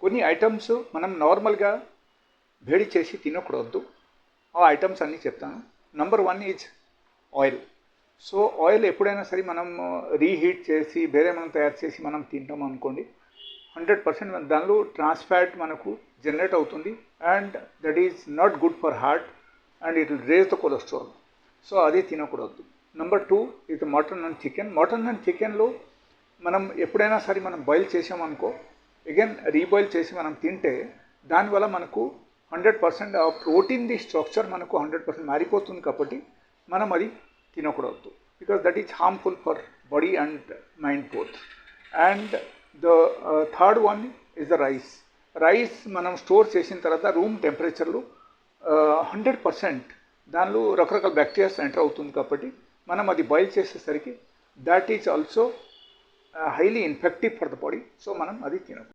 కొన్ని ఐటమ్స్ మనం నార్మల్గా వేడి చేసి తినకూడదు. ఆ ఐటమ్స్ అన్నీ చెప్తాను. Number 1 is oil. So oil ఎప్పుడైనా సరే మనం రీహీట్ చేసి వేరే మనం తయారు చేసి మనం తింటాం అనుకోండి, 100% దానిలో ట్రాన్స్ ఫ్యాట్ మనకు జనరేట్ అవుతుంది and that is not good for heart and it will raise the cholesterol. So అది తినకూడదు. నంబర్ 2 ఇది mutton and chicken. Mutton and చికెన్లో మనం ఎప్పుడైనా సరే మనం బాయిల్ చేసామనుకో, అగైన్ రీబాయిల్ చేసి మనం తింటే దానివల్ల మనకు 100% ఆ ప్రోటీన్ది స్ట్రక్చర్ మనకు 100% మారిపోతుంది. కాబట్టి మనం అది తినకూడదు, because that is harmful for body and mind both. And the third one is the rice. Rice మనం స్టోర్ చేసిన తర్వాత రూమ్ టెంపరేచర్లో 100% దానిలో రకరకాల బ్యాక్టీరియాస్ ఎంటర్ అవుతుంది. కాబట్టి మనం అది బాయిల్ చేసేసరికి that is also highly infective for the body. So మనం అది తినకూడదు.